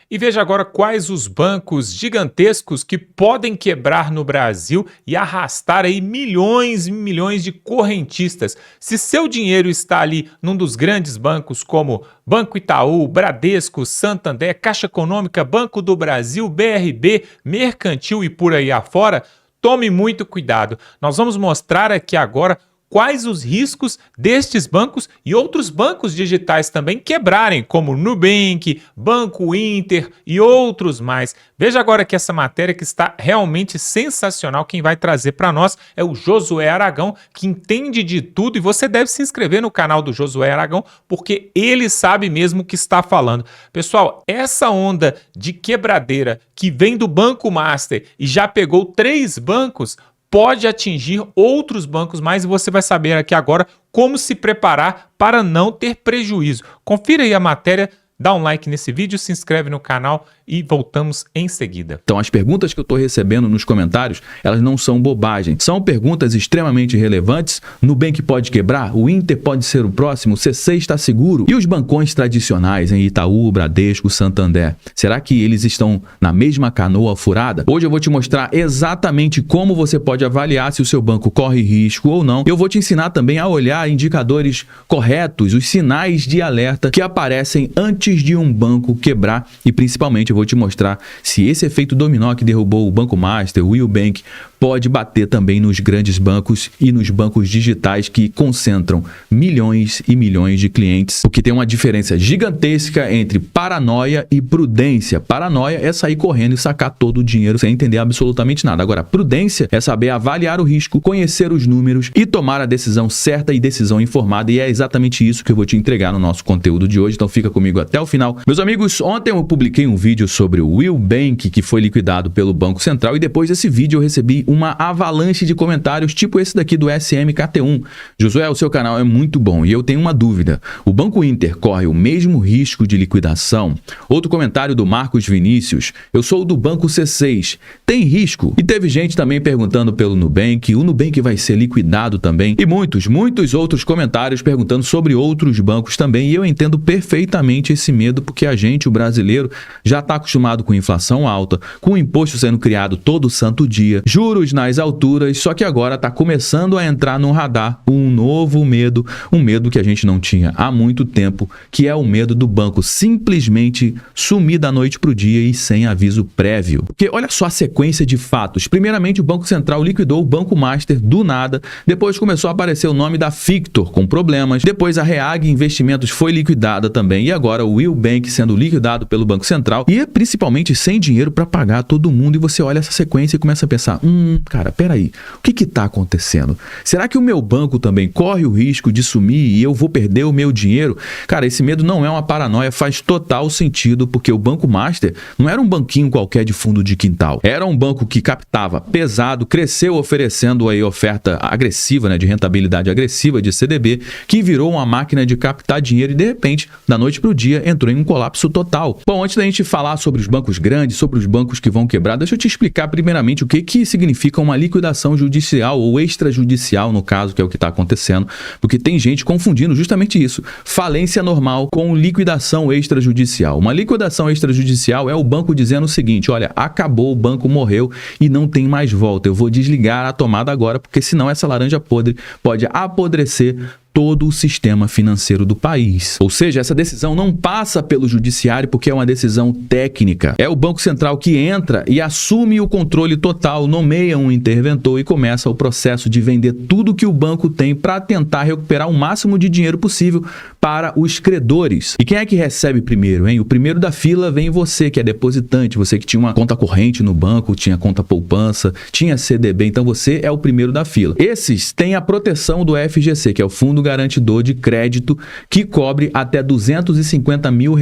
E veja agora quais os bancos gigantescos que podem quebrar no Brasil e arrastar aí milhões e milhões de correntistas. Se seu dinheiro está ali num dos grandes bancos como Banco Itaú, Bradesco, Santander, Caixa Econômica, Banco do Brasil, BRB, Mercantil e por aí afora, tome muito cuidado. Nós vamos mostrar aqui agora quais os riscos destes bancos e outros bancos digitais também quebrarem, como Nubank, Banco Inter e outros mais. Veja agora que essa matéria que está realmente sensacional. Quem vai trazer para nós é o Josué Aragão, que entende de tudo, e você deve se inscrever no canal do Josué Aragão, porque ele sabe mesmo o que está falando. Pessoal, essa onda de quebradeira que vem do Banco Master e já pegou 3 bancos, pode atingir outros bancos mais, e você vai saber aqui agora como se preparar para não ter prejuízo. Confira aí a matéria, dá um like nesse vídeo, se inscreve no canal e voltamos em seguida. Então, as perguntas que eu estou recebendo nos comentários, elas não são bobagem. São perguntas extremamente relevantes. Nubank pode quebrar? O Inter pode ser o próximo? O C6 está seguro? E os bancões tradicionais, em Itaú, Bradesco, Santander? Será que eles estão na mesma canoa furada? Hoje eu vou te mostrar exatamente como você pode avaliar se o seu banco corre risco ou não. Eu vou te ensinar também a olhar indicadores corretos, os sinais de alerta que aparecem antes de um banco quebrar, e principalmente eu vou te mostrar se esse efeito dominó que derrubou o Banco Master, o Will Bank, pode bater também nos grandes bancos e nos bancos digitais que concentram milhões e milhões de clientes. O que tem uma diferença gigantesca entre paranoia e prudência. Paranoia é sair correndo e sacar todo o dinheiro sem entender absolutamente nada. Agora, prudência é saber avaliar o risco, conhecer os números e tomar a decisão certa e decisão informada. E é exatamente isso que eu vou te entregar no nosso conteúdo de hoje. Então fica comigo até o final. Meus amigos, ontem eu publiquei um vídeo sobre o Will Bank, que foi liquidado pelo Banco Central, e depois desse vídeo eu recebi uma avalanche de comentários tipo esse daqui do SMKT1. Josué, o seu canal é muito bom e eu tenho uma dúvida. O Banco Inter corre o mesmo risco de liquidação? Outro comentário do Marcos Vinícius. Eu sou do Banco C6. Tem risco? E teve gente também perguntando pelo Nubank. O Nubank vai ser liquidado também? E muitos outros comentários perguntando sobre outros bancos também. E eu entendo perfeitamente esse medo, porque a gente, o brasileiro, já está acostumado com inflação alta, com o imposto sendo criado todo santo dia, juros nas alturas, só que agora está começando a entrar no radar um novo medo, um medo que a gente não tinha há muito tempo, que é o medo do banco simplesmente sumir da noite para o dia e sem aviso prévio. Porque olha só a sequência de fatos. Primeiramente, o Banco Central liquidou o Banco Master do nada, depois começou a aparecer o nome da Fictor com problemas, depois a Reag Investimentos foi liquidada também, e agora o Will Bank sendo liquidado pelo Banco Central, e principalmente sem dinheiro para pagar todo mundo. E você olha essa sequência e começa a pensar, cara, peraí, o que está acontecendo? Será que o meu banco também corre o risco de sumir e eu vou perder o meu dinheiro? Cara, esse medo não é uma paranoia, faz total sentido, porque o Banco Master não era um banquinho qualquer de fundo de quintal. Era um banco que captava pesado, cresceu oferecendo aí oferta agressiva, né, de rentabilidade agressiva de CDB, que virou uma máquina de captar dinheiro e de repente, da noite para o dia, entrou em um colapso total. Bom, antes da gente falar sobre os bancos grandes, sobre os bancos que vão quebrar, deixa eu te explicar primeiramente o que significa uma liquidação judicial ou extrajudicial, no caso, que é o que está acontecendo, porque tem gente confundindo justamente isso, falência normal com liquidação extrajudicial. Uma liquidação extrajudicial é o banco dizendo o seguinte, olha, acabou, o banco morreu e não tem mais volta, eu vou desligar a tomada agora, porque senão essa laranja podre pode apodrecer todo o sistema financeiro do país. Ou seja, essa decisão não passa pelo judiciário porque é uma decisão técnica. É o Banco Central que entra e assume o controle total, nomeia um interventor e começa o processo de vender tudo que o banco tem para tentar recuperar o máximo de dinheiro possível para os credores. E quem é que recebe primeiro, hein? O primeiro da fila vem você, que é depositante, você que tinha uma conta corrente no banco, tinha conta poupança, tinha CDB, então você é o primeiro da fila. Esses têm a proteção do FGC, que é o Fundo Garantidor de Crédito, que cobre até R$250 mil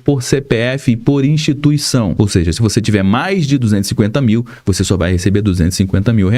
por CPF e por instituição. Ou seja, se você tiver mais de 250 mil, você só vai receber R$250 mil.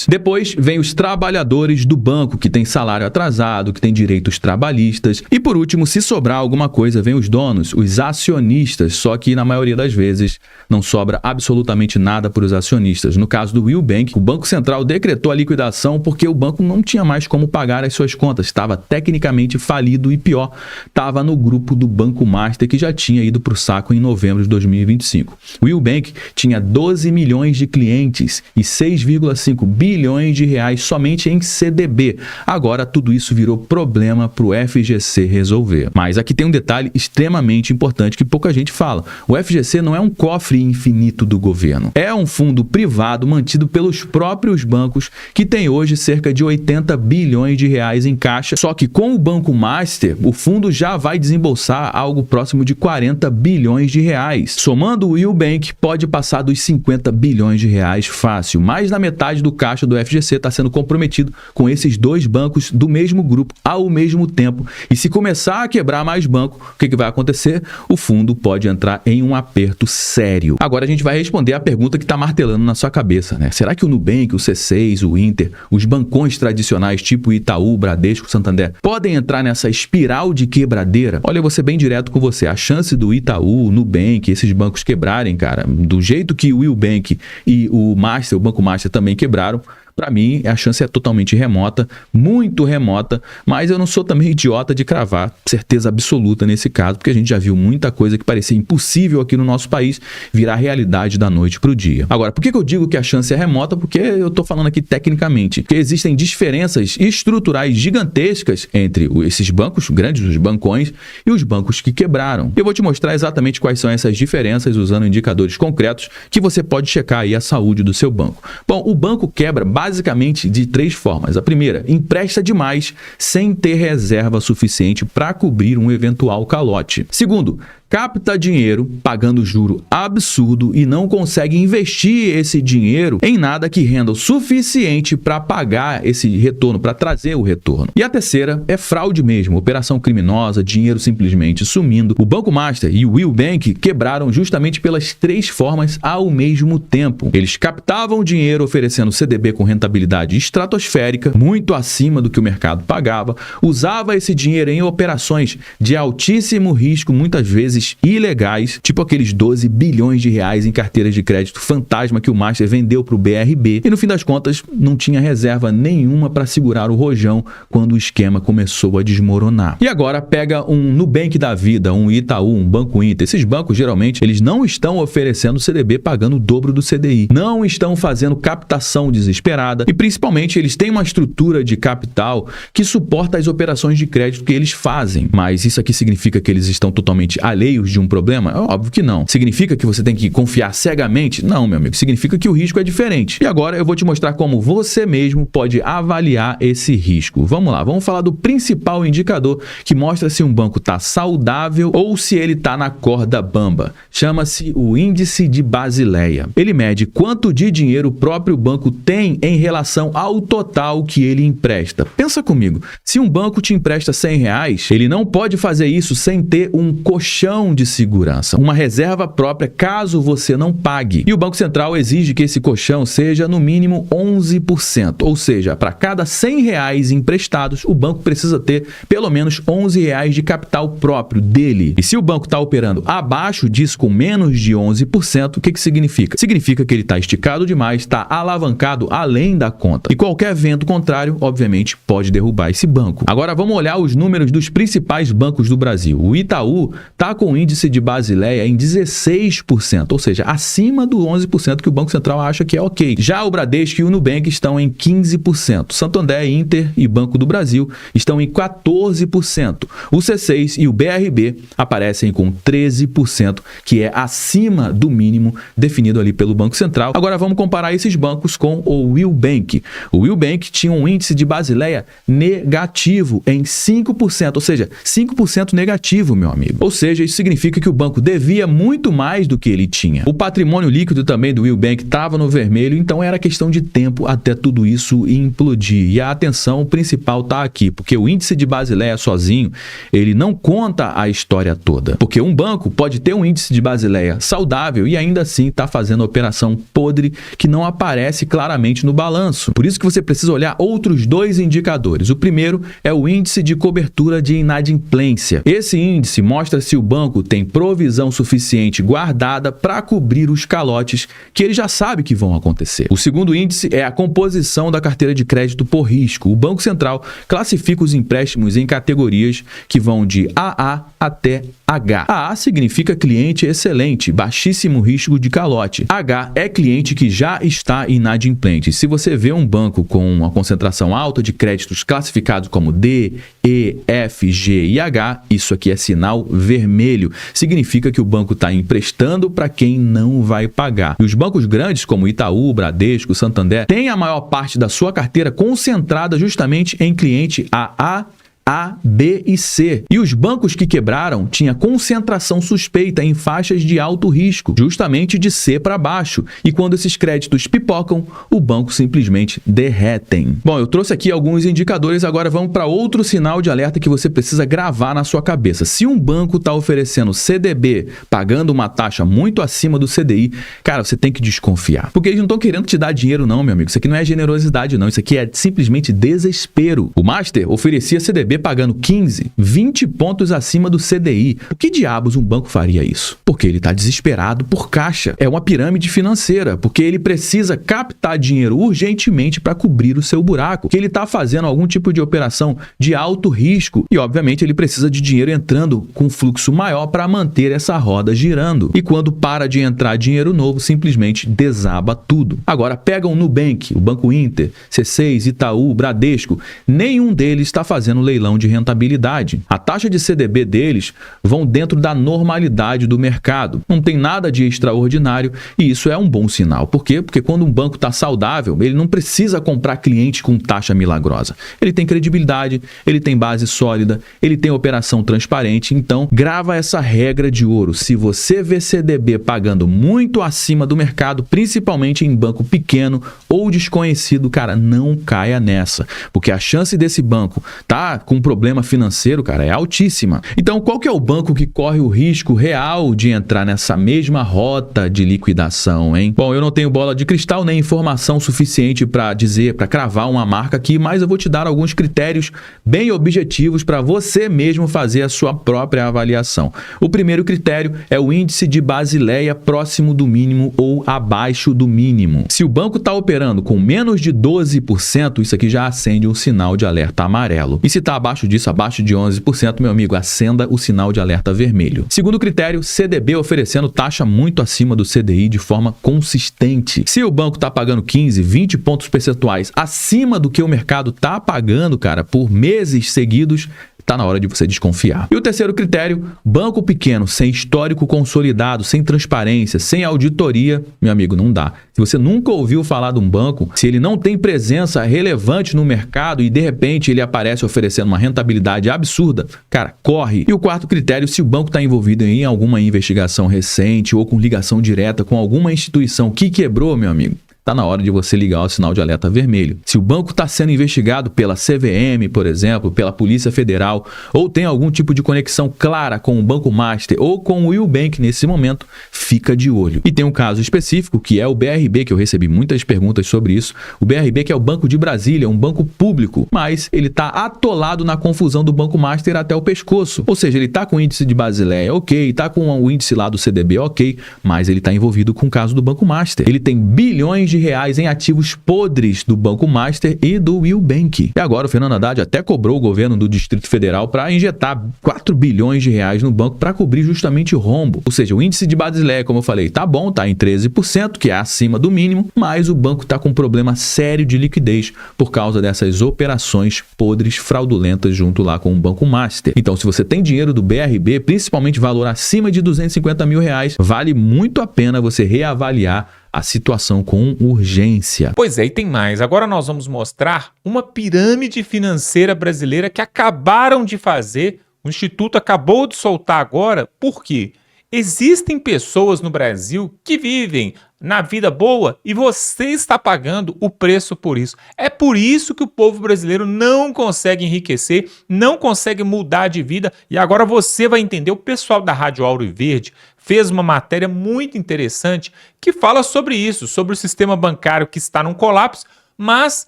Depois vem os trabalhadores do banco, que tem salário atrasado, que tem direitos trabalhistas. E por último, se sobrar alguma coisa, vem os donos, os acionistas, só que na maioria das vezes não sobra absolutamente nada para os acionistas. No caso do Will Bank, o Banco Central decretou a liquidação porque o banco não tinha mais como pagar as suas contas, estava tecnicamente falido e pior, estava no grupo do Banco Master, que já tinha ido para o saco em novembro de 2025. O Will-Bank tinha 12 milhões de clientes e 6,5 bilhões de reais somente em CDB. Agora tudo isso virou problema para o FGC resolver. Mas aqui tem um detalhe extremamente importante que pouca gente fala. O FGC não é um cofre infinito do governo. É um fundo privado mantido pelos próprios bancos que tem hoje cerca de 80 bilhões de reais em caixa. Só que com o Banco Master, o fundo já vai desembolsar algo próximo de 40 bilhões de reais. Somando o Will-Bank, pode passar dos 50 bilhões de reais fácil. Mais da metade do caixa do FGC está sendo comprometido com esses dois bancos do mesmo grupo ao mesmo tempo. E se começar a quebrar mais banco, o que vai acontecer? O fundo pode entrar em um aperto sério. Agora a gente vai responder a pergunta que está martelando na sua cabeça, né? Será que o Nubank, o C6, o Inter, os bancões tradicionais tipo Itaú, Bradesco, Santander, podem entrar nessa espiral de quebradeira? Olha, eu vou ser bem direto com você. A chance do Itaú, Nubank, esses bancos quebrarem, cara, do jeito que o Will-Bank e o Master, o Banco Master também quebraram, para mim, a chance é totalmente remota, muito remota, mas eu não sou também idiota de cravar certeza absoluta nesse caso, porque a gente já viu muita coisa que parecia impossível aqui no nosso país virar realidade da noite para o dia. Agora, por que eu digo que a chance é remota? Porque eu estou falando aqui tecnicamente, que existem diferenças estruturais gigantescas entre esses bancos grandes, os bancões, e os bancos que quebraram. Eu vou te mostrar exatamente quais são essas diferenças usando indicadores concretos que você pode checar aí a saúde do seu banco. Bom, o banco quebra basicamente de três formas. A primeira, empresta demais sem ter reserva suficiente para cobrir um eventual calote. Segundo, capta dinheiro pagando juro absurdo e não consegue investir esse dinheiro em nada que renda o suficiente para pagar esse retorno, para trazer o retorno. E a terceira é fraude mesmo, operação criminosa, dinheiro simplesmente sumindo. O Banco Master e o Will-Bank quebraram justamente pelas três formas ao mesmo tempo. Eles captavam dinheiro oferecendo CDB com rentabilidade estratosférica, muito acima do que o mercado pagava, usava esse dinheiro em operações de altíssimo risco, muitas vezes ilegais, tipo aqueles 12 bilhões de reais em carteiras de crédito fantasma que o Master vendeu para o BRB, e no fim das contas não tinha reserva nenhuma para segurar o rojão quando o esquema começou a desmoronar. E agora pega um Nubank da vida, um Itaú, um Banco Inter. Esses bancos geralmente eles não estão oferecendo CDB pagando o dobro do CDI, não estão fazendo captação desesperada e principalmente eles têm uma estrutura de capital que suporta as operações de crédito que eles fazem. Mas isso aqui significa que eles estão totalmente alheios de um problema? Óbvio que não. Significa que você tem que confiar cegamente? Não, meu amigo. Significa que o risco é diferente. E agora eu vou te mostrar como você mesmo pode avaliar esse risco. Vamos lá, vamos falar do principal indicador que mostra se um banco está saudável ou se ele está na corda bamba. Chama-se o Índice de Basileia. Ele mede quanto de dinheiro o próprio banco tem em relação ao total que ele empresta. Pensa comigo, se um banco te empresta R$100, ele não pode fazer isso sem ter um colchão de segurança, uma reserva própria caso você não pague. E o Banco Central exige que esse colchão seja no mínimo 11%, ou seja, para cada R$100 emprestados, o banco precisa ter pelo menos R$11 de capital próprio dele. E se o banco está operando abaixo disso, com menos de 11%, o que significa? Significa que ele está esticado demais, está alavancado além da conta. E qualquer vento contrário, obviamente, pode derrubar esse banco. Agora vamos olhar os números dos principais bancos do Brasil. O Itaú está com o índice de Basileia em 16%, ou seja, acima do 11% que o Banco Central acha que é ok. Já o Bradesco e o Nubank estão em 15%. Santander, Inter e Banco do Brasil estão em 14%. O C6 e o BRB aparecem com 13%, que é acima do mínimo definido ali pelo Banco Central. Agora vamos comparar esses bancos com o Will-Bank. O Will-Bank tinha um índice de Basileia negativo em 5%, ou seja, 5% negativo, meu amigo. Ou seja, isso significa que o banco devia muito mais do que ele tinha. O patrimônio líquido também do Will-Bank estava no vermelho, então era questão de tempo até tudo isso implodir. E a atenção principal está aqui, porque o índice de Basileia sozinho, ele não conta a história toda. Porque um banco pode ter um índice de Basileia saudável e ainda assim está fazendo operação podre que não aparece claramente no balanço. Por isso que você precisa olhar outros dois indicadores. O primeiro é o índice de cobertura de inadimplência. Esse índice mostra se o banco banco tem provisão suficiente guardada para cobrir os calotes que ele já sabe que vão acontecer. O segundo índice é a composição da carteira de crédito por risco. O Banco Central classifica os empréstimos em categorias que vão de AA até H. AA significa cliente excelente, baixíssimo risco de calote. H é cliente que já está inadimplente. Se você vê um banco com uma concentração alta de créditos classificados como D, E, F, G e H, isso aqui é sinal vermelho. Significa que o banco está emprestando para quem não vai pagar. E os bancos grandes como Itaú, Bradesco, Santander têm a maior parte da sua carteira concentrada justamente em cliente AA, A, B e C. E os bancos que quebraram tinham concentração suspeita em faixas de alto risco, justamente de C para baixo. E quando esses créditos pipocam, o banco simplesmente derretem. Bom, eu trouxe aqui alguns indicadores, agora vamos para outro sinal de alerta que você precisa gravar na sua cabeça. Se um banco está oferecendo CDB, pagando uma taxa muito acima do CDI, cara, você tem que desconfiar. Porque eles não estão querendo te dar dinheiro não, meu amigo. Isso aqui não é generosidade não, isso aqui é simplesmente desespero. O Master oferecia CDB pagando 15, 20 pontos acima do CDI. Por que diabos um banco faria isso? Porque ele está desesperado por caixa. É uma pirâmide financeira, porque ele precisa captar dinheiro urgentemente para cobrir o seu buraco, que ele está fazendo algum tipo de operação de alto risco e, obviamente, ele precisa de dinheiro entrando com fluxo maior para manter essa roda girando. E quando para de entrar dinheiro novo, simplesmente desaba tudo. Agora, pega o Nubank, o Banco Inter, C6, Itaú, Bradesco, nenhum deles está fazendo leilão de rentabilidade. A taxa de CDB deles vão dentro da normalidade do mercado. Não tem nada de extraordinário e isso é um bom sinal. Por quê? Porque quando um banco está saudável, ele não precisa comprar cliente com taxa milagrosa. Ele tem credibilidade, ele tem base sólida, ele tem operação transparente. Então, grava essa regra de ouro. Se você vê CDB pagando muito acima do mercado, principalmente em banco pequeno ou desconhecido, cara, não caia nessa. Porque a chance desse banco tá com um problema financeiro, cara, é altíssima. Então, qual que é o banco que corre o risco real de entrar nessa mesma rota de liquidação, hein? Bom, eu não tenho bola de cristal nem informação suficiente para dizer, para cravar uma marca aqui, mas eu vou te dar alguns critérios bem objetivos para você mesmo fazer a sua própria avaliação. O primeiro critério é o índice de Basileia próximo do mínimo ou abaixo do mínimo. Se o banco está operando com menos de 12%, isso aqui já acende um sinal de alerta amarelo. E se está abaixo disso, abaixo de 11%, meu amigo, acenda o sinal de alerta vermelho. Segundo critério, CDB oferecendo taxa muito acima do CDI de forma consistente. Se o banco está pagando 15, 20 pontos percentuais acima do que o mercado está pagando, cara, por meses seguidos, está na hora de você desconfiar. E o terceiro critério, banco pequeno, sem histórico consolidado, sem transparência, sem auditoria, meu amigo, não dá. Se você nunca ouviu falar de um banco, se ele não tem presença relevante no mercado e de repente ele aparece oferecendo uma rentabilidade absurda, cara, corre. E o quarto critério, se o banco está envolvido em alguma investigação recente ou com ligação direta com alguma instituição que quebrou, meu amigo, está na hora de você ligar o sinal de alerta vermelho. Se o banco está sendo investigado pela CVM, por exemplo, pela Polícia Federal, ou tem algum tipo de conexão clara com o Banco Master ou com o Will Bank nesse momento, fica de olho. E tem um caso específico, que é o BRB, que eu recebi muitas perguntas sobre isso. O BRB, que é o Banco de Brasília, um banco público, mas ele está atolado na confusão do Banco Master até o pescoço. Ou seja, ele está com o índice de Basileia, ok, está com o índice lá do CDB, ok, mas ele está envolvido com o caso do Banco Master. Ele tem bilhões de reais em ativos podres do Banco Master e do Will Bank. E agora o Fernando Haddad até cobrou o governo do Distrito Federal para injetar 4 bilhões de reais no banco para cobrir justamente o rombo. Ou seja, o índice de Basileia, como eu falei, tá bom, tá em 13%, que é acima do mínimo, mas o banco tá com um problema sério de liquidez por causa dessas operações podres, fraudulentas junto lá com o Banco Master. Então, se você tem dinheiro do BRB, principalmente valor acima de 250 mil reais, vale muito a pena você reavaliar a situação com urgência. Pois é, e tem mais. Agora nós vamos mostrar uma pirâmide financeira brasileira que acabaram de fazer, o Instituto acabou de soltar agora. Por quê? Existem pessoas no Brasil que vivem na vida boa e você está pagando o preço por isso. É por isso que o povo brasileiro não consegue enriquecer, não consegue mudar de vida. E agora você vai entender. O pessoal da Rádio Auro e Verde fez uma matéria muito interessante que fala sobre isso, sobre o sistema bancário que está num colapso, Mas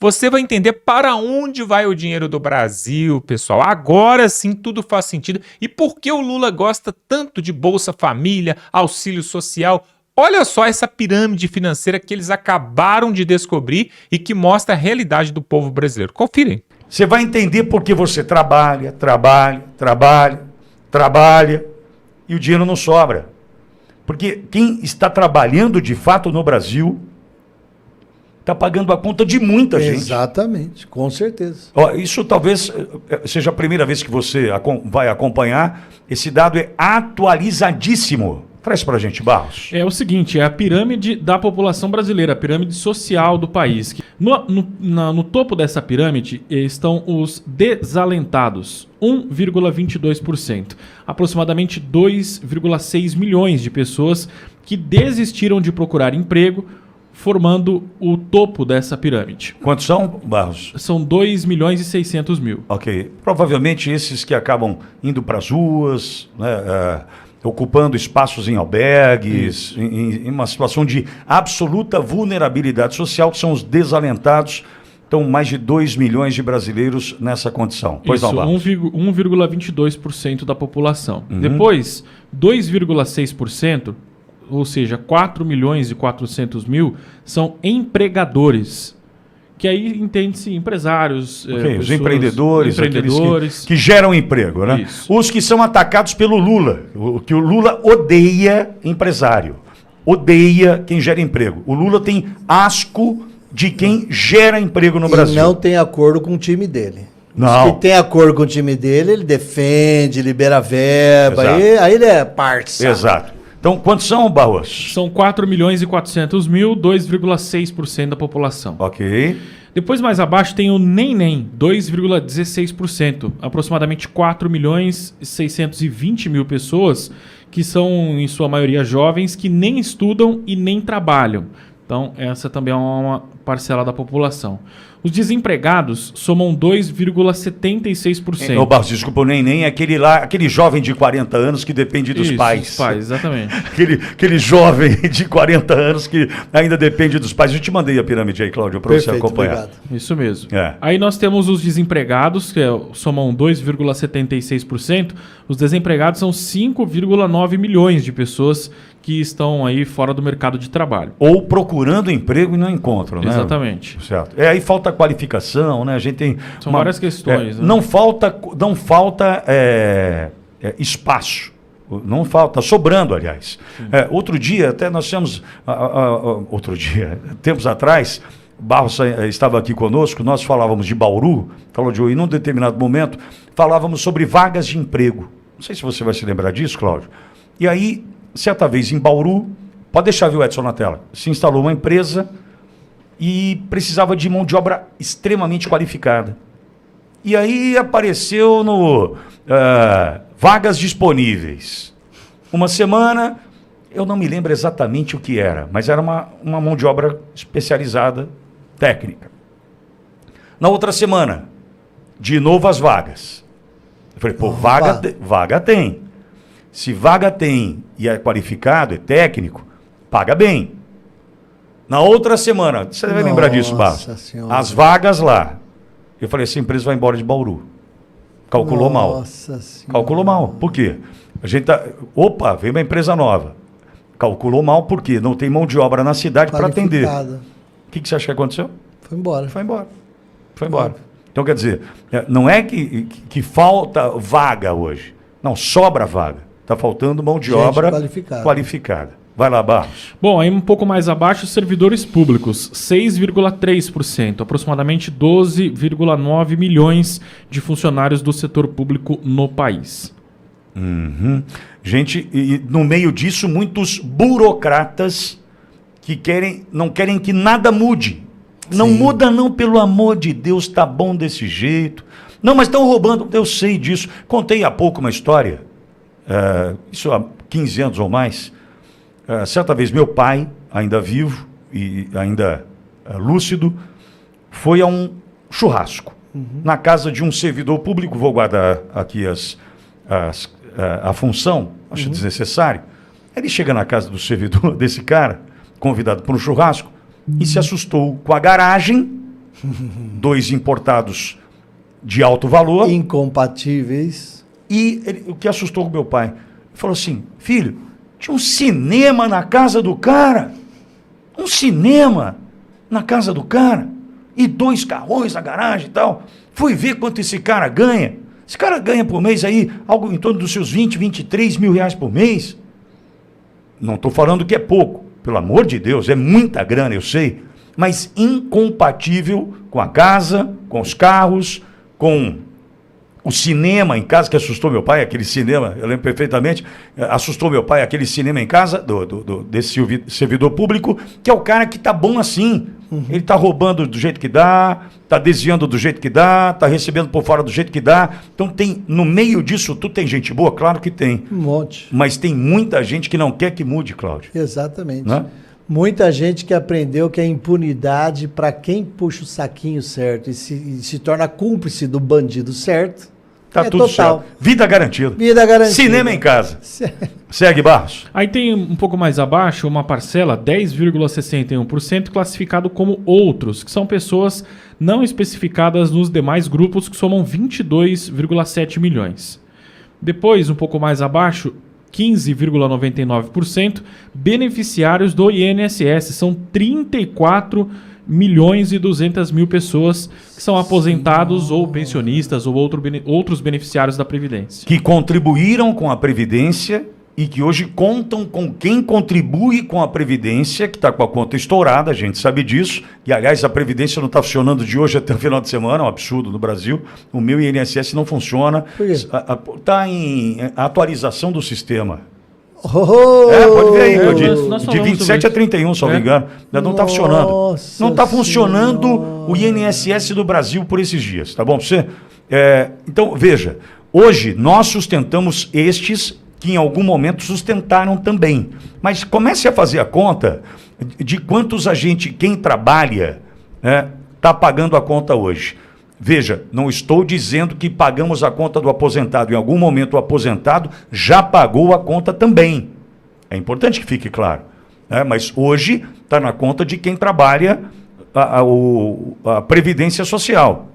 você vai entender para onde vai o dinheiro do Brasil, pessoal. Agora sim tudo faz sentido. E por que o Lula gosta tanto de Bolsa Família, auxílio social? Olha só essa pirâmide financeira que eles acabaram de descobrir e que mostra a realidade do povo brasileiro. Confirem. Você vai entender por que você trabalha e o dinheiro não sobra. Porque quem está trabalhando de fato no Brasil está pagando a conta de muita gente. Exatamente, com certeza. Ó, isso talvez seja a primeira vez que você vai acompanhar. Esse dado é atualizadíssimo. Traz pra gente, Barros. É o seguinte, é a pirâmide da população brasileira, a pirâmide social do país. No topo dessa pirâmide estão os desalentados, 1,22%. Aproximadamente 2,6 milhões de pessoas que desistiram de procurar emprego, formando o topo dessa pirâmide. Quantos são, Barros? São 2 milhões e 600 mil. Ok. Provavelmente esses que acabam indo para as ruas, né, ocupando espaços em albergues, em uma situação de absoluta vulnerabilidade social, que são os desalentados. Então, mais de 2 milhões de brasileiros nessa condição. Pois isso, não, Barros? 1,22% da população. Depois, 2,6%, ou seja, 4 milhões e 400 mil, são empregadores. Que aí entende-se empresários, Os empreendedores, aqueles que geram emprego, né? Isso. Os que são atacados pelo Lula, que o Lula odeia empresário, odeia quem gera emprego. O Lula tem asco de quem gera emprego no Brasil. E não tem acordo com o time dele. Não. Se tem acordo com o time dele, ele defende, libera verba, aí ele é parça. Exato. Então, quantos são, Barros? São 4 milhões e 400 mil, 2,6% da população. Ok. Depois, mais abaixo, tem o NEM, 2,16%. Aproximadamente 4 milhões e 620 mil pessoas, que são, em sua maioria, jovens, que nem estudam e nem trabalham. Então, essa também é uma parcela da população. Os desempregados somam 2,76%. Ô, Barros, desculpa, o nem é aquele jovem de 40 anos que depende dos pais. Dos pais, exatamente. aquele jovem de 40 anos que ainda depende dos pais. Eu te mandei a pirâmide aí, Cláudio, para você acompanhar. Obrigado. Isso mesmo. É. Aí nós temos os desempregados, que somam 2,76%. Os desempregados são 5,9 milhões de pessoas que estão aí fora do mercado de trabalho. Ou procurando emprego e não encontram, né? Exatamente. Certo. Aí falta qualificação, né? A gente tem... São várias questões. Né? Não falta espaço. Não falta, sobrando, aliás. Outro dia, até nós tínhamos... tempos atrás, Barros estava aqui conosco, nós falávamos de Bauru, Cláudio, e num determinado momento falávamos sobre vagas de emprego. Não sei se você vai se lembrar disso, Cláudio. E aí, certa vez em Bauru, pode deixar, viu, Edson, na tela, se instalou uma empresa e precisava de mão de obra extremamente qualificada. E aí apareceu no vagas disponíveis. Uma semana, eu não me lembro exatamente o que era, mas era uma mão de obra especializada, técnica. Na outra semana, de novo as vagas. Eu falei, pô, vaga tem. Se vaga tem e é qualificado, é técnico, paga bem. Na outra semana, você deve lembrar disso, Barros. As vagas lá. Eu falei, essa empresa vai embora de Bauru. Calculou mal. Calculou mal. Por quê? A gente tá... Opa, veio uma empresa nova. Calculou mal por quê? Não tem mão de obra na cidade para atender. O que você acha que aconteceu? Foi embora. Foi embora. Então, quer dizer, não é que falta vaga hoje. Não, sobra vaga. Está faltando mão de obra qualificada. Vai lá, Barros. Bom, aí um pouco mais abaixo, servidores públicos, 6,3%, aproximadamente 12,9 milhões de funcionários do setor público no país. Gente, e no meio disso, muitos burocratas que não querem que nada mude. Não muda não, pelo amor de Deus, tá bom desse jeito. Não, mas estão roubando, eu sei disso. Contei há pouco uma história, isso há 15 anos ou mais. Certa vez meu pai, ainda vivo e ainda lúcido, foi a um churrasco na casa de um servidor público. Vou guardar aqui a função, acho desnecessário. Ele chega na casa do servidor desse cara, convidado para um churrasco, e se assustou com a garagem 2 importados de alto valor. Incompatíveis. E o que assustou o meu pai? Ele falou assim, filho, tinha um cinema na casa do cara. Um cinema na casa do cara. E 2 carrões na garagem e tal. Fui ver quanto esse cara ganha. Esse cara ganha por mês aí algo em torno dos seus 20, 23 mil reais por mês. Não estou falando que é pouco. Pelo amor de Deus, é muita grana, eu sei. Mas incompatível com a casa, com os carros, com o cinema em casa, que assustou meu pai, aquele cinema, eu lembro perfeitamente, assustou meu pai, aquele cinema em casa, desse servidor público, que é o cara que tá bom assim. Ele tá roubando do jeito que dá, tá desviando do jeito que dá, tá recebendo por fora do jeito que dá. Então tem, no meio disso tudo tem gente boa? Claro que tem. Um monte. Mas tem muita gente que não quer que mude, Cláudio. Exatamente. Né? Muita gente que aprendeu que a impunidade para quem puxa o saquinho certo e se torna cúmplice do bandido certo. Tá tudo total. certo. Vida garantida. Vida garantida. Cinema em casa. Segue, Barros. Aí tem um pouco mais abaixo uma parcela, 10,61%, classificado como outros, que são pessoas não especificadas nos demais grupos, que somam 22,7 milhões. Depois, um pouco mais abaixo, 15,99%, beneficiários do INSS, são 34 milhões e 200 mil pessoas que são aposentados ou pensionistas ou outros beneficiários da Previdência. Que contribuíram com a Previdência e que hoje contam com quem contribui com a Previdência, que está com a conta estourada, a gente sabe disso. E, aliás, a Previdência não está funcionando de hoje até o final de semana, é um absurdo no Brasil. O meu INSS não funciona. Por quê? Está em atualização do sistema. Pode ver aí, nós de falamos 27 a 31, se não me engano. Não está funcionando. Nossa Não está funcionando Senhora. o INSS do Brasil por esses dias, tá bom? Você, então, veja, hoje nós sustentamos estes que em algum momento sustentaram também. Mas comece a fazer a conta de quantos quem trabalha, está pagando a conta hoje. Veja, não estou dizendo que pagamos a conta do aposentado. Em algum momento o aposentado já pagou a conta também. É importante que fique claro. Mas hoje está na conta de quem trabalha a Previdência Social.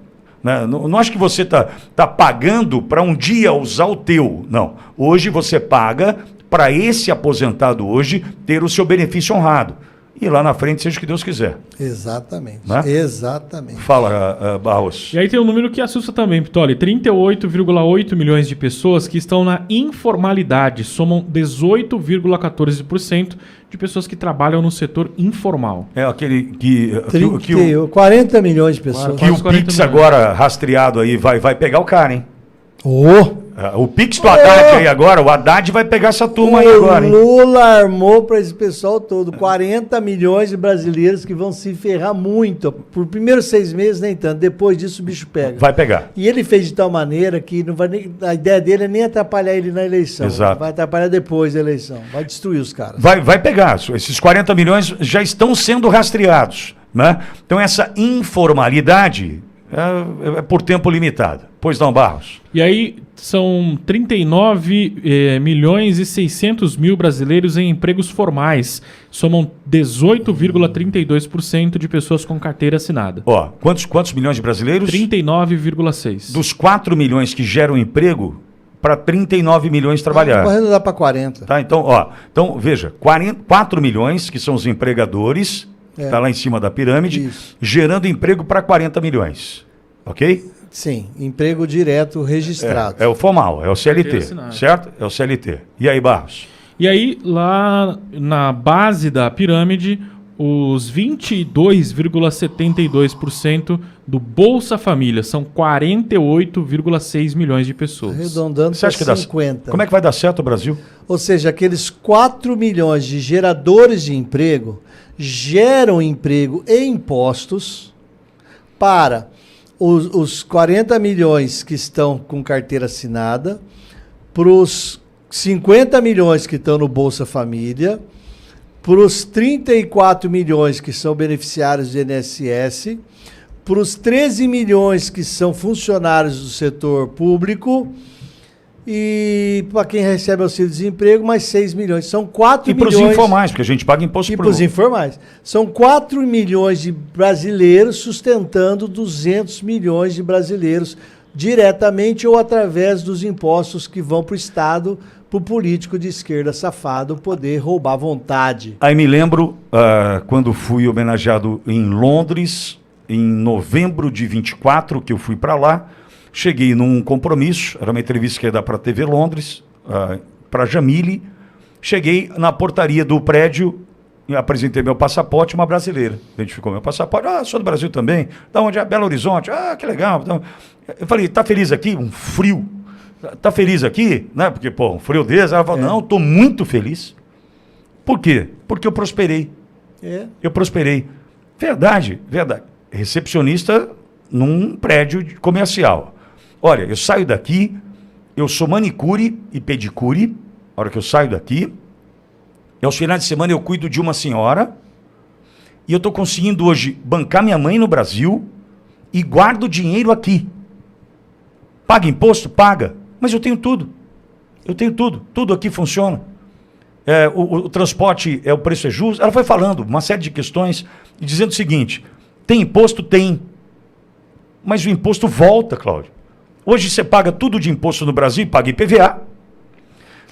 Não acho que você tá pagando para um dia usar o teu. Não. Hoje você paga para esse aposentado hoje ter o seu benefício honrado. E lá na frente, seja o que Deus quiser. Exatamente. Né? Exatamente. Fala, Barros. E aí tem um número que assusta também, Pitoli. 38,8 milhões de pessoas que estão na informalidade. Somam 18,14% de pessoas que trabalham no setor informal. É aquele que 40 milhões de pessoas. que o Pix 40 milhões. agora rastreado aí vai pegar o cara, hein? O Pix do Haddad aí agora, o Haddad vai pegar essa turma aí agora, hein? O Lula armou para esse pessoal todo. 40 milhões de brasileiros que vão se ferrar muito. Por primeiros 6 meses, nem tanto. Depois disso, o bicho pega. Vai pegar. E ele fez de tal maneira que não vai a ideia dele é nem atrapalhar ele na eleição. Exato. Vai atrapalhar depois da eleição. Vai destruir os caras. Vai pegar. Esses 40 milhões já estão sendo rastreados, né? Então essa informalidade é por tempo limitado. Pois não, Barros? E aí são 39 milhões e 600 mil brasileiros em empregos formais. Somam 18,32% de pessoas com carteira assinada. Quantos milhões de brasileiros? 39,6%. Dos 4 milhões que geram emprego, para 39 milhões trabalhar. Vai arredondar para 40. Tá? Então, veja, 4 milhões, que são os empregadores, está lá em cima da pirâmide, Isso. gerando emprego para 40 milhões. Ok? Sim, emprego direto registrado. É o formal, é o CLT, Assinado. certo? É o CLT. E aí, Barros? E aí, lá na base da pirâmide, os 22,72% do Bolsa Família, são 48,6 milhões de pessoas. Arredondando Você acha que para dá 50. Como é que vai dar certo o Brasil? Ou seja, aqueles 4 milhões de geradores de emprego geram emprego e impostos para os 40 milhões que estão com carteira assinada, para os 50 milhões que estão no Bolsa Família, para os 34 milhões que são beneficiários do INSS, para os 13 milhões que são funcionários do setor público E para quem recebe auxílio-desemprego, mais 6 milhões. São 4 E para os milhões. informais, porque a gente paga imposto E pro- para os informais. São 4 milhões de brasileiros sustentando 200 milhões de brasileiros, diretamente ou através dos impostos que vão para o Estado, para o político de esquerda safado poder roubar à vontade. Aí me lembro quando fui homenageado em Londres, em novembro de 24, que eu fui para lá. Cheguei num compromisso, era uma entrevista que ia dar para a TV Londres, para Jamile. Cheguei na portaria do prédio, e apresentei meu passaporte, uma brasileira. Identificou meu passaporte. Ah, sou do Brasil também. Da onde é? Belo Horizonte. Ah, que legal. Então, eu falei, tá feliz aqui? Um frio. Tá feliz aqui? Né? Porque, pô, um frio desse. Ela falou, não, tô muito feliz. Por quê? Porque eu prosperei. Eu prosperei. Verdade, verdade. Recepcionista num prédio comercial. Olha, eu saio daqui, eu sou manicure e pedicure, a hora que eu saio daqui, e aos finais de semana eu cuido de uma senhora, e eu estou conseguindo hoje bancar minha mãe no Brasil e guardo dinheiro aqui. Paga imposto? Paga. Mas eu tenho tudo. Eu tenho tudo. Tudo aqui funciona. O transporte, o preço é justo. Ela foi falando uma série de questões e dizendo o seguinte, tem imposto? Tem. Mas o imposto volta, Cláudio. Hoje você paga tudo de imposto no Brasil, paga IPVA,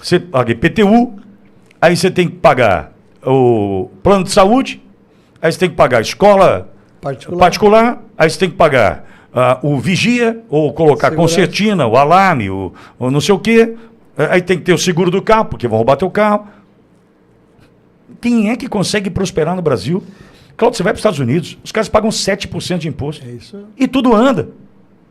você paga IPTU, aí você tem que pagar o plano de saúde, aí você tem que pagar a escola particular, aí você tem que pagar o vigia, ou colocar a concertina, o alarme, o não sei o quê, aí tem que ter o seguro do carro, porque vão roubar teu carro. Quem é que consegue prosperar no Brasil? Cláudio, você vai para os Estados Unidos, os caras pagam 7% de imposto. É isso. E tudo anda.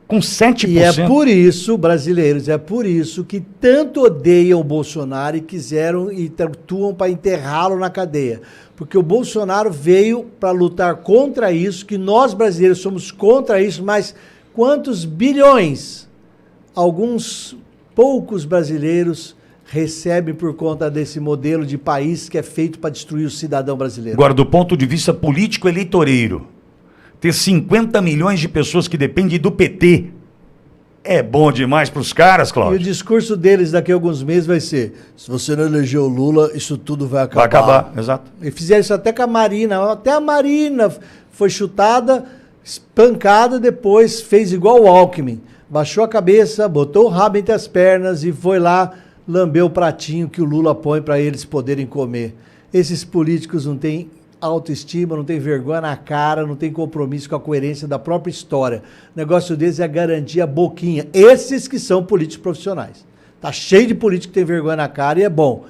Com 7%. E é por isso, brasileiros, é por isso que tanto odeiam o Bolsonaro e quiseram e atuam para enterrá-lo na cadeia. Porque o Bolsonaro veio para lutar contra isso, que nós brasileiros somos contra isso, mas quantos bilhões alguns poucos brasileiros recebem por conta desse modelo de país que é feito para destruir o cidadão brasileiro? Agora, do ponto de vista político-eleitoreiro, ter 50 milhões de pessoas que dependem do PT é bom demais para os caras, E o Cláudio. discurso deles daqui a alguns meses vai ser: se você não eleger o Lula, isso tudo vai acabar. Vai acabar, exato. E fizeram isso até com a Marina. Até a Marina foi chutada, espancada, depois fez igual o Alckmin. Baixou a cabeça, botou o rabo entre as pernas e foi lá lamber o pratinho que o Lula põe para eles poderem comer. Esses políticos não têm autoestima, não tem vergonha na cara, não tem compromisso com a coerência da própria história. O negócio deles é garantir a boquinha. Esses que são políticos profissionais. Tá cheio de político que tem vergonha na cara e é bom.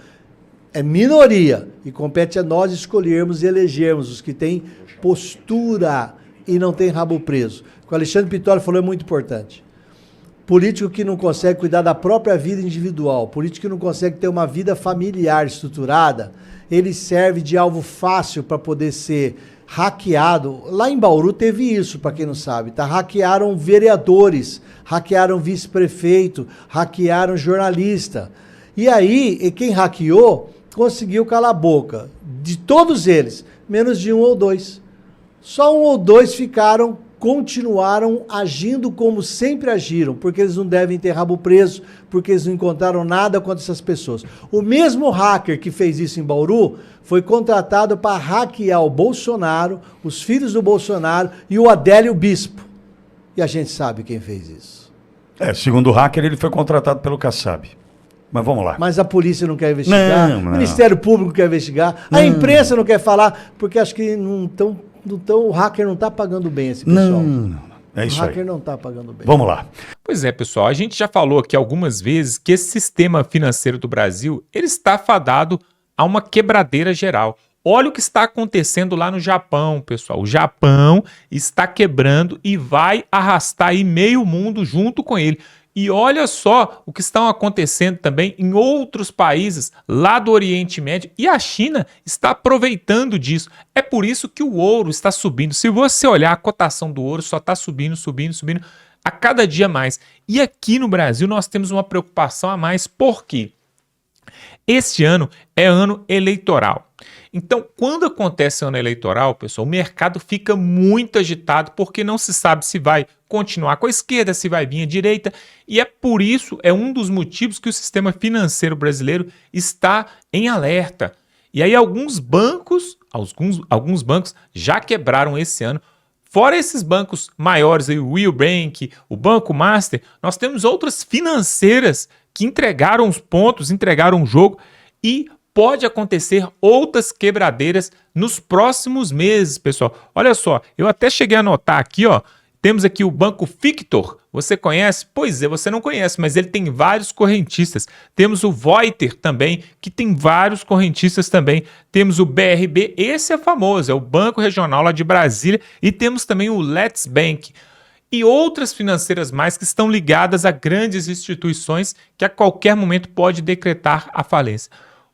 É minoria e compete a nós escolhermos e elegermos os que têm postura e não tem rabo preso. O que o Alexandre Pitoli falou é muito importante. Político que não consegue cuidar da própria vida individual, político que não consegue ter uma vida familiar estruturada, ele serve de alvo fácil para poder ser hackeado. Lá em Bauru teve isso, para quem não sabe, tá? Hackearam vereadores, hackearam vice-prefeito, hackearam jornalista. E aí, quem hackeou conseguiu calar a boca de todos eles, menos de um ou dois. Só um ou dois continuaram agindo como sempre agiram, porque eles não devem ter rabo preso, porque eles não encontraram nada contra essas pessoas. O mesmo hacker que fez isso em Bauru foi contratado para hackear o Bolsonaro, os filhos do Bolsonaro e o Adélio Bispo. E a gente sabe quem fez isso. Segundo o hacker, ele foi contratado pelo Kassab. Mas vamos lá. Mas a polícia não quer investigar, Não. o Ministério Público quer investigar, a imprensa não quer falar, porque acho que o hacker não está pagando bem esse pessoal. Não. É isso o hacker aí. não está pagando bem. Vamos lá. Pois é, pessoal, a gente já falou aqui algumas vezes que esse sistema financeiro do Brasil, ele está fadado a uma quebradeira geral. Olha o que está acontecendo lá no Japão, pessoal. O Japão está quebrando e vai arrastar aí meio mundo junto com ele. E olha só o que está acontecendo também em outros países lá do Oriente Médio, e a China está aproveitando disso. É por isso que o ouro está subindo. Se você olhar, a cotação do ouro só está subindo a cada dia mais. E aqui no Brasil nós temos uma preocupação a mais. Por quê? Este ano é ano eleitoral. Então, quando acontece ano eleitoral, pessoal, o mercado fica muito agitado porque não se sabe se vai continuar com a esquerda, se vai vir à direita, e é por isso, é um dos motivos que o sistema financeiro brasileiro está em alerta. E aí alguns bancos já quebraram esse ano. Fora esses bancos maiores, aí, o Will Bank, o Banco Master, nós temos outras financeiras que entregaram os pontos, entregaram o jogo, e pode acontecer outras quebradeiras nos próximos meses, pessoal. Olha só, eu até cheguei a anotar aqui, ó, temos aqui o Banco Victor. Você conhece? Pois é, você não conhece, mas ele tem vários correntistas. Temos o Voiter também, que tem vários correntistas também. Temos o BRB, esse é famoso, é o Banco Regional lá de Brasília. E temos também o Let's Bank. E outras financeiras mais que estão ligadas a grandes instituições que a qualquer momento pode decretar a falência.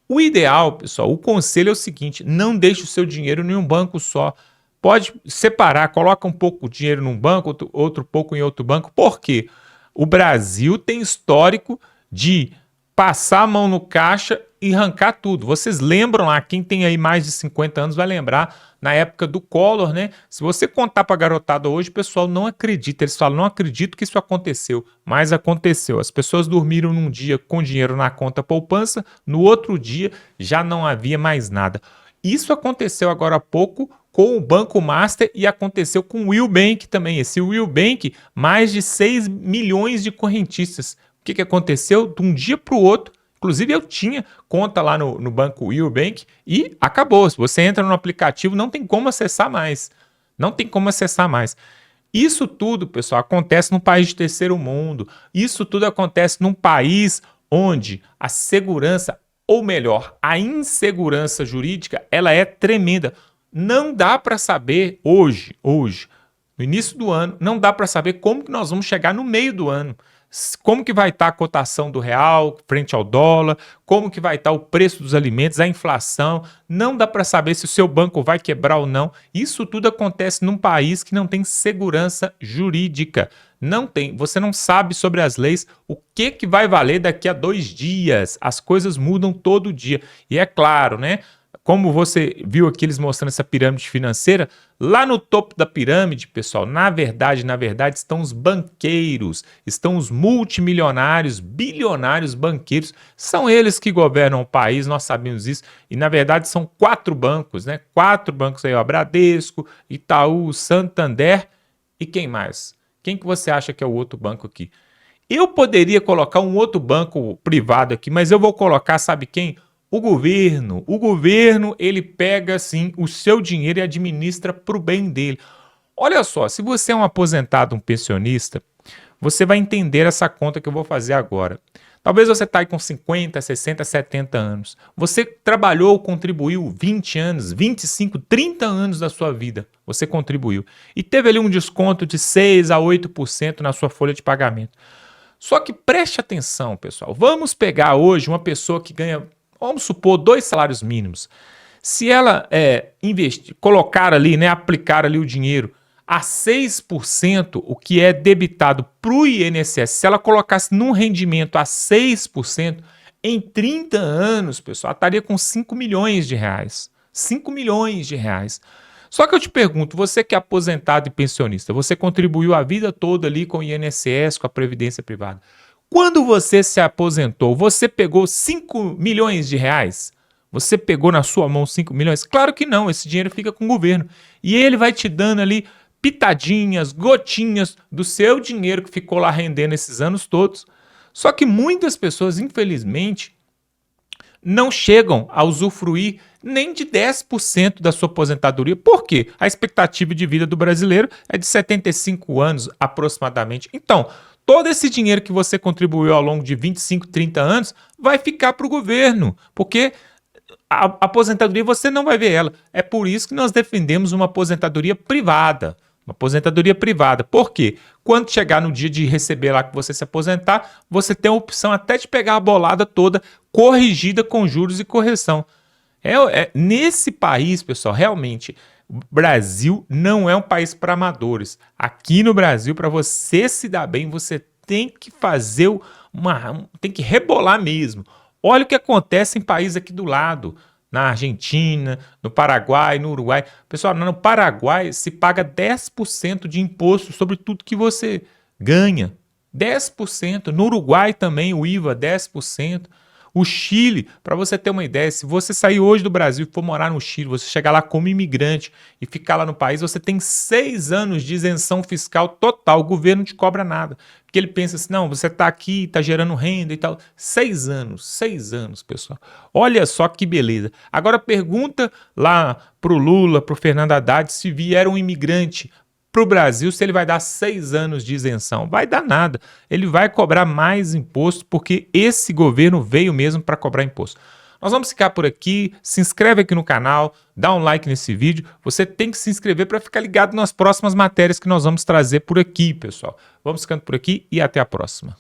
O ideal, pessoal, o conselho é o seguinte: não deixe o seu dinheiro em um banco só. Pode separar, coloca um pouco de dinheiro num banco, outro pouco em outro banco. Por quê? O Brasil tem histórico de passar a mão no caixa e arrancar tudo. Vocês lembram lá, quem tem aí mais de 50 anos vai lembrar, na época do Collor, né? Se você contar para a garotada hoje, o pessoal não acredita. Eles falam, não acredito que isso aconteceu. Mas aconteceu. As pessoas dormiram num dia com dinheiro na conta poupança, no outro dia já não havia mais nada. Isso aconteceu agora há pouco com o Banco Master e aconteceu com o Will Bank também. Esse Will Bank, mais de 6 milhões de correntistas. O que aconteceu? De um dia para o outro, inclusive eu tinha conta lá no Banco Will Bank e acabou. Se você entra no aplicativo, não tem como acessar mais. Não tem como acessar mais. Isso tudo, pessoal, acontece num país de terceiro mundo. Isso tudo acontece num país onde a segurança, ou melhor, a insegurança jurídica, ela é tremenda. Não dá para saber hoje, no início do ano, não dá para saber como que nós vamos chegar no meio do ano. Como que vai estar a cotação do real frente ao dólar, como que vai estar o preço dos alimentos, a inflação. Não dá para saber se o seu banco vai quebrar ou não. Isso tudo acontece num país que não tem segurança jurídica. Não tem, você não sabe sobre as leis, o que vai valer daqui a 2 dias. As coisas mudam todo dia. E é claro, né? Como você viu aqui eles mostrando essa pirâmide financeira, lá no topo da pirâmide, pessoal, na verdade, estão os banqueiros, estão os multimilionários, bilionários banqueiros, são eles que governam o país, nós sabemos isso, e na verdade são 4 bancos, né? 4 bancos aí, ó, Bradesco, Itaú, Santander e quem mais? Quem que você acha que é o outro banco aqui? Eu poderia colocar um outro banco privado aqui, mas eu vou colocar, sabe quem? O governo, ele pega, assim, o seu dinheiro e administra para o bem dele. Olha só, se você é um aposentado, um pensionista, você vai entender essa conta que eu vou fazer agora. Talvez você está aí com 50, 60, 70 anos. Você trabalhou, contribuiu 20 anos, 25, 30 anos da sua vida. Você contribuiu. E teve ali um desconto de 6 a 8% na sua folha de pagamento. Só que preste atenção, pessoal. Vamos pegar hoje uma pessoa que ganha, vamos supor, 2 salários mínimos. Se ela colocar ali, né, aplicar ali o dinheiro a 6%, o que é debitado para o INSS, se ela colocasse num rendimento a 6%, em 30 anos, pessoal, ela estaria com 5 milhões de reais. 5 milhões de reais. Só que eu te pergunto, você que é aposentado e pensionista, você contribuiu a vida toda ali com o INSS, com a Previdência Privada. Quando você se aposentou, você pegou 5 milhões de reais? Você pegou na sua mão 5 milhões? Claro que não, esse dinheiro fica com o governo. E ele vai te dando ali pitadinhas, gotinhas do seu dinheiro que ficou lá rendendo esses anos todos. Só que muitas pessoas, infelizmente, não chegam a usufruir nem de 10% da sua aposentadoria. Por quê? A expectativa de vida do brasileiro é de 75 anos aproximadamente. Então, todo esse dinheiro que você contribuiu ao longo de 25, 30 anos vai ficar para o governo, porque a aposentadoria você não vai ver ela. É por isso que nós defendemos uma aposentadoria privada. Uma aposentadoria privada. Por quê? Quando chegar no dia de receber lá que você se aposentar, você tem a opção até de pegar a bolada toda corrigida com juros e correção. Nesse país, pessoal, realmente, o Brasil não é um país para amadores. Aqui no Brasil, para você se dar bem, você tem que fazer tem que rebolar mesmo. Olha o que acontece em países aqui do lado, na Argentina, no Paraguai, no Uruguai. Pessoal, no Paraguai se paga 10% de imposto sobre tudo que você ganha. 10%. No Uruguai também o IVA 10%. O Chile, para você ter uma ideia, se você sair hoje do Brasil e for morar no Chile, você chegar lá como imigrante e ficar lá no país, você tem 6 anos de isenção fiscal total. O governo não te cobra nada. Porque ele pensa assim, não, você está aqui, está gerando renda e tal. 6 anos, pessoal. Olha só que beleza. Agora pergunta lá pro Lula, pro Fernando Haddad, se vier um imigrante para o Brasil, se ele vai dar 6 anos de isenção. Vai dar nada. Ele vai cobrar mais imposto porque esse governo veio mesmo para cobrar imposto. Nós vamos ficar por aqui. Se inscreve aqui no canal, dá um like nesse vídeo. Você tem que se inscrever para ficar ligado nas próximas matérias que nós vamos trazer por aqui, pessoal. Vamos ficando por aqui e até a próxima.